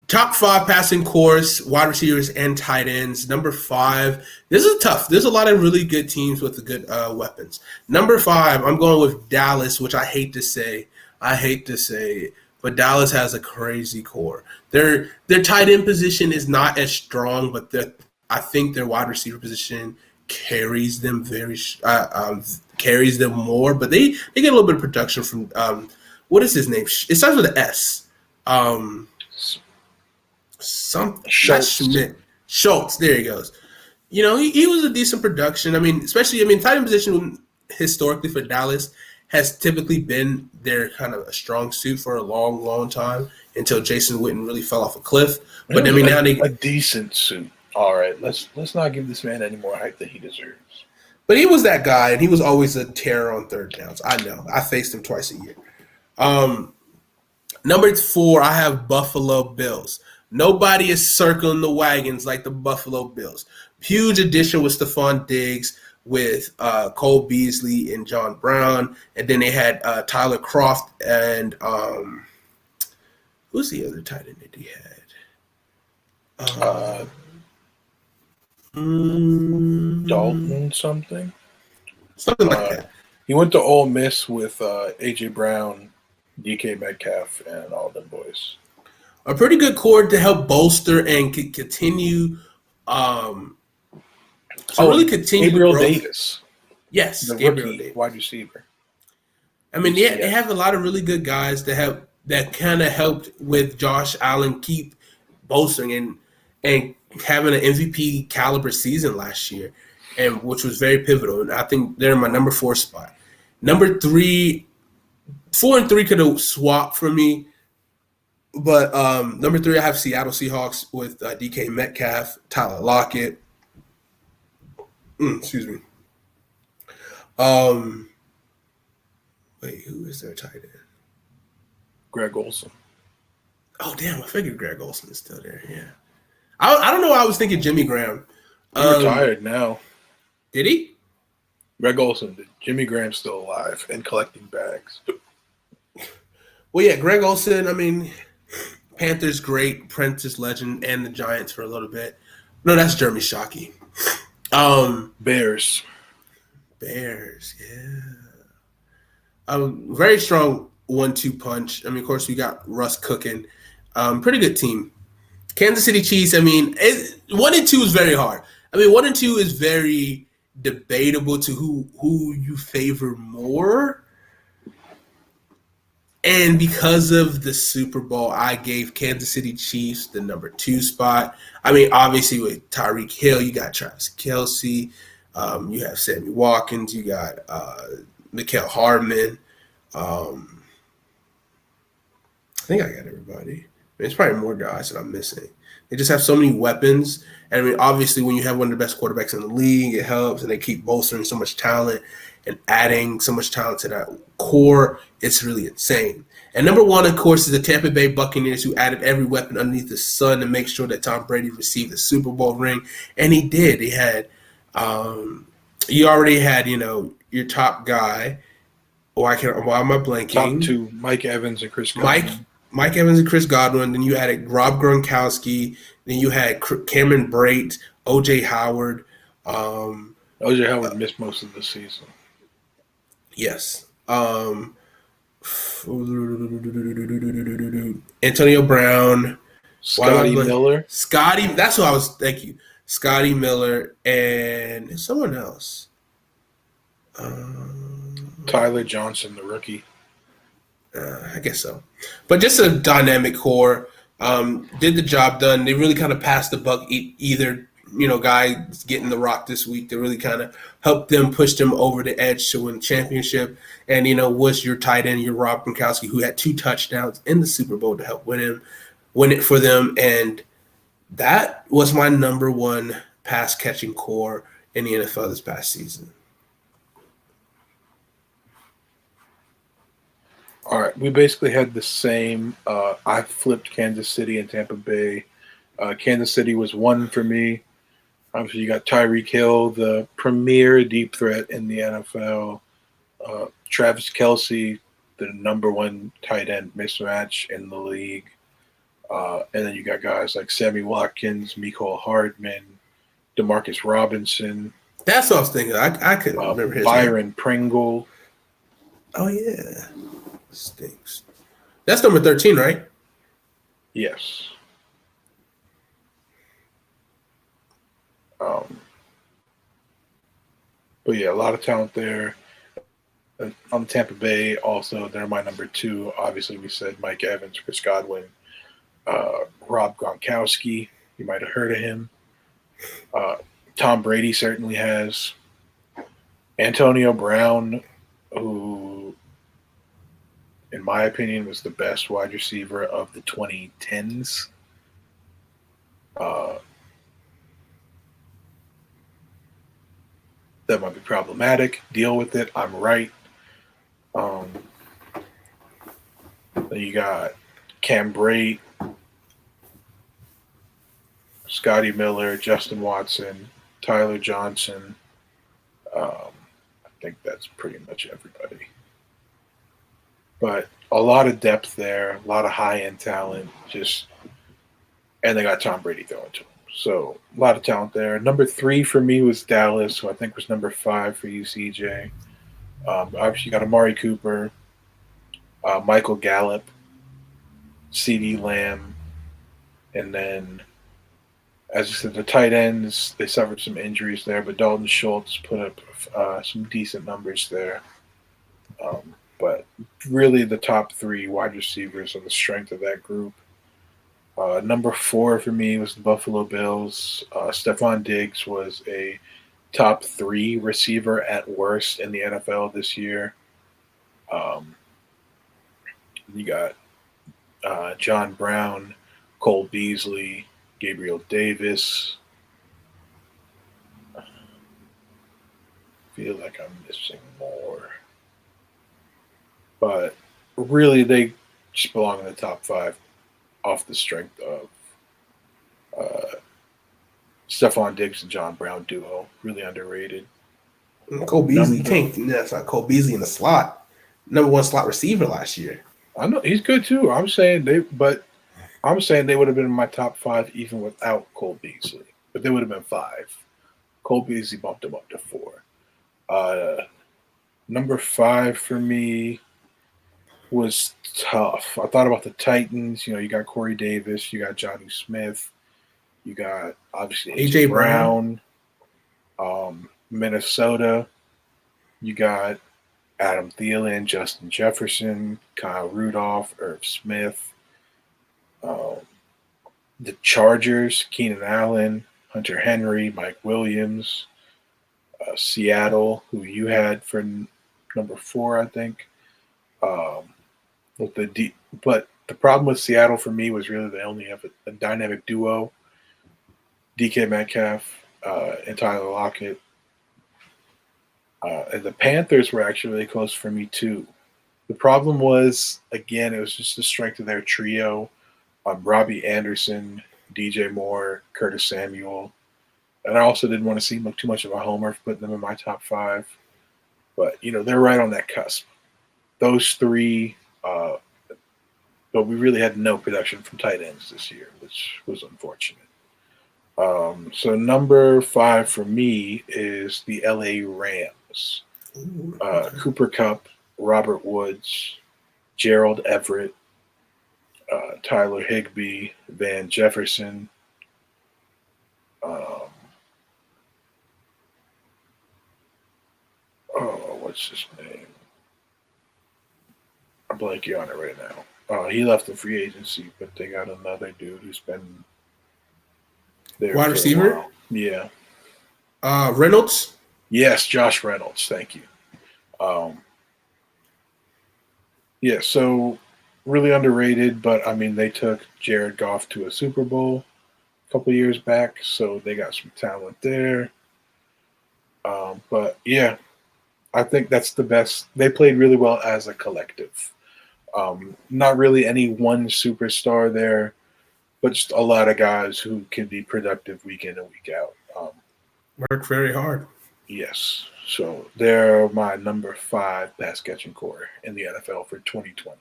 top 5 passing course, wide receivers and tight ends. Number 5, this is tough. There's a lot of really good teams with the good weapons. Number 5, I'm going with Dallas, which I hate to say. It, but Dallas has a crazy core. Their tight end position is not as strong, but I think their wide receiver position carries them carries them more. But they get a little bit of production from what is his name? It starts with an S. Schultz. There he goes. He was a decent production. I mean, tight end position historically for Dallas has typically been their kind of a strong suit for a long, long time until Jason Witten really fell off a cliff. But I mean, now a decent suit. All right, let's not give this man any more hype than he deserves. But he was that guy, and he was always a terror on third downs. I know. I faced him twice a year. Number 4, I have Buffalo Bills. Nobody is circling the wagons like the Buffalo Bills. Huge addition with Stephon Diggs, with Cole Beasley and John Brown. And then they had Tyler Kroft and who's the other tight end that he had? Dalton something? Something like that. He went to Ole Miss with A.J. Brown, DK Metcalf, and all them boys. A pretty good core to help bolster and continue really continue Gabriel growth. Davis. Yes, the Gabriel rookie Davis. Wide receiver. I mean, yeah, they have a lot of really good guys that kind of helped with Josh Allen keep bolstering and having an MVP caliber season last year, and which was very pivotal. And I think they're in my number 4 spot. Number 3, 4 and 3 could have swapped for me, but number 3 I have Seattle Seahawks with DK Metcalf, Tyler Lockett. Excuse me. Wait, who is their tight end? Greg Olsen. Oh, damn, I figured Greg Olsen is still there, yeah. I don't know why I was thinking Jimmy Graham. He's retired now. Did he? Greg Olsen did. Jimmy Graham's still alive and collecting bags. Well, yeah, Greg Olsen, I mean, Panthers great, Prentice legend, and the Giants for a little bit. No, that's Jeremy Shockey. Bears, yeah. Very strong 1-2 punch. I mean, of course, we got Russ cooking. Pretty good team. Kansas City Chiefs, I mean, 1 and 2 is very hard. I mean, 1 and 2 is very debatable to who you favor more. And because of the Super Bowl, I gave Kansas City Chiefs the number 2 spot. I mean, obviously with Tyreek Hill, you got Travis Kelce, you have Sammy Watkins, you got Mecole Hardman. I think I got everybody. I mean, it's probably more guys that I'm missing. They just have so many weapons. And I mean, obviously, when you have one of the best quarterbacks in the league, it helps. And they keep bolstering so much talent and adding so much talent to that core. It's really insane. And number 1, of course, is the Tampa Bay Buccaneers, who added every weapon underneath the sun to make sure that Tom Brady received the Super Bowl ring. And he did. He had you already had, your top guy. Why am I blanking? Top 2, Mike Evans and Chris Godwin. Mike Evans and Chris Godwin. Then you had Rob Gronkowski. Then you had Cameron Brate, O.J. Howard. O.J. Howard missed most of the season. Yes. Antonio Brown. Scotty Miller. That's who I was. Thank you. Scotty Miller and someone else. Tyler Johnson, the rookie. I guess so. But just a dynamic core. Did the job done. They really kind of passed the buck. Either guy getting the rock this week to really kind of help them push them over the edge to win the championship. And was your tight end, your Rob Gronkowski, who had 2 touchdowns in the Super Bowl to help win it for them. And that was my number 1 pass catching core in the NFL this past season. All right, we basically had the same. I flipped Kansas City and Tampa Bay. Kansas City was 1 for me. Obviously, you got Tyreek Hill, the premier deep threat in the NFL. Travis Kelce, the number 1 tight end mismatch in the league. And then you got guys like Sammy Watkins, Mecole Hardman, Demarcus Robinson, That's what I was thinking. I couldn't remember his name. Byron Pringle. Oh yeah, stinks. That's number 13, right? Yes. Um, but yeah, a lot of talent there. On Tampa Bay, also, they're my number 2. Obviously, we said Mike Evans, Chris Godwin, Rob Gronkowski. You might have heard of him. Tom Brady certainly has. Antonio Brown, who, in my opinion, was the best wide receiver of the 2010s. That might be problematic. Deal with it. I'm right. Then you got Cam Brate, Scotty Miller, Justin Watson, Tyler Johnson. I think that's pretty much everybody. But a lot of depth there, a lot of high-end talent. And they got Tom Brady throwing to them. So a lot of talent there. Number 3 for me was Dallas, who I think was number 5 for you, CJ. Obviously, you got Amari Cooper, Michael Gallup, CeeDee Lamb, and then, as I said, the tight ends, they suffered some injuries there, but Dalton Schultz put up some decent numbers there. But really, the top 3 wide receivers are the strength of that group. Number 4 for me was the Buffalo Bills. Stephon Diggs was a top 3 receiver at worst in the NFL this year. You got John Brown, Cole Beasley, Gabriel Davis. I feel like I'm missing more. But really, they just belong in the top 5 off the strength of Stephon Diggs and John Brown duo. Really underrated. Cole Beasley, you can't. That's not Cole Beasley in the slot. Number 1 slot receiver last year. I know he's good too. I'm saying they would have been in my top 5 even without Cole Beasley. But they would have been 5. Cole Beasley bumped him up to 4. Number 5 for me was tough. I thought about the Titans. You know, you got Corey Davis, you got Johnny Smith, you got obviously AJ Brown. Minnesota, you got Adam Thielen, Justin Jefferson, Kyle Rudolph, Irv Smith. The Chargers, Keenan Allen, Hunter Henry, Mike Williams. Seattle, who you had for number 4, I think. But the problem with Seattle for me was really they only have a dynamic duo, DK Metcalf and Tyler Lockett. And the Panthers were actually really close for me too. The problem was, again, it was just the strength of their trio. Robbie Anderson, DJ Moore, Curtis Samuel. And I also didn't want to seem like too much of a homer for putting them in my top 5. But, you know, they're right on that cusp. Those 3, but we really had no production from tight ends this year, which was unfortunate. So number 5 for me is the LA Rams. Cooper Kupp, Robert Woods, Gerald Everett, Tyler Higbee, Van Jefferson. What's his name? I'm blanking on it right now. He left the free agency, but they got another dude who's been there. Wide receiver? Yeah. Reynolds? Yes, Josh Reynolds. Thank you. Yeah, so really underrated, but I mean, they took Jared Goff to a Super Bowl a couple years back, so they got some talent there. But yeah, I think that's the best. They played really well as a collective. Not really any one superstar there, but just a lot of guys who can be productive week in and week out. Worked very hard. Yes. So they're my number 5 pass catching core in the NFL for 2020.